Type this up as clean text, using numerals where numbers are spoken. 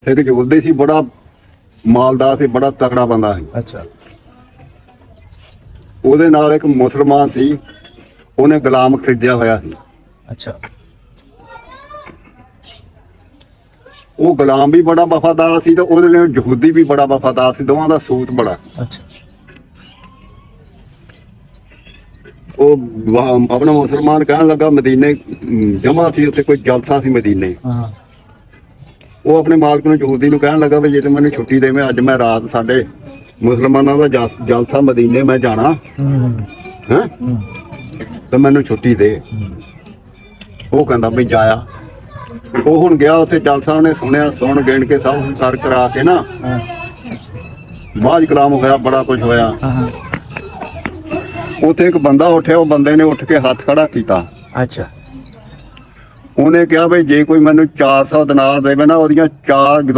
ਇੱਕ ਯਹੂਦੀ ਸੀ, ਬੜਾ ਮਾਲਦਾਰ ਸੀ, ਬੜਾ ਤਕੜਾ ਬੰਦਾ ਸੀ। ਅੱਛਾ। ਉਹਦੇ ਨਾਲ ਇੱਕ ਮੁਸਲਮਾਨ ਸੀ, ਉਹਨੇ ਗੁਲਾਮ ਖਰੀਦਿਆ ਹੋਇਆ ਸੀ। ਅੱਛਾ। ਉਹ ਗੁਲਾਮ ਵੀ ਬੜਾ ਵਫਾਦਾਰ ਸੀ ਤੇ ਉਹਦੇ ਲਈ ਯਹੂਦੀ ਵੀ ਬੜਾ ਵਫਾਦਾਰ ਸੀ, ਦੋਵਾਂ ਦਾ ਸੂਤ ਬੜਾ। ਅੱਛਾ। ਉਹ ਆਪਣਾ ਮੁਸਲਮਾਨ ਕਹਿਣ ਲੱਗਾ, ਮਦੀਨੇ ਜਮਾ ਸੀ, ਉੱਥੇ ਕੋਈ ਜਲਸਾ ਸੀ ਮਦੀਨੇ। ਹਾਂ। ਉਹ ਆਪਣੇ ਮਾਲਕ ਨੂੰ, ਯਹੂਦੀ ਨੂੰ ਕਹਿਣ ਲੱਗਾ ਵੀ ਜੇ ਤੂੰ ਮੈਨੂੰ ਛੁੱਟੀ ਦੇਵੇਂ, ਅੱਜ ਮੈਂ ਰਾਤ ਸਾਡੇ ਮੁਸਲਮਾਨਾਂ ਦਾ ਜਲਸਾ ਮਦੀਨੇ ਮੈਂ ਜਾਣਾ ਹੈ, ਤੇ ਮੈਨੂੰ ਛੁੱਟੀ ਦੇ। ਉਹ ਕਹਿੰਦਾ ਵੀ ਜਾਇਆ। ਉਹ ਹੁਣ ਗਿਆ ਉੱਥੇ ਜਲਸਾ, ਉਹਨੇ ਸੁਣਿਆ, ਸੁਣ ਗਿਣ ਕੇ ਸਭ ਕਰ ਕਰਾ ਕੇ ਨਾ ਬਾਅਦ ਕਲਾਮ ਹੋਇਆ, ਬੜਾ ਕੁਝ ਹੋਇਆ। ਉੱਥੇ ਇੱਕ ਬੰਦਾ ਉੱਠਿਆ, ਉਹ ਬੰਦੇ ਨੇ ਉੱਠ ਕੇ ਹੱਥ ਖੜਾ ਕੀਤਾ। ਅੱਛਾ। ਉਹਨੇ ਕਿਹਾ ਵੀ ਜੇ ਕੋਈ ਮੈਨੂੰ 400 ਦਿਨਾਰ ਦੇਵੇ ਨਾ, ਉਹਦੀਆਂ 4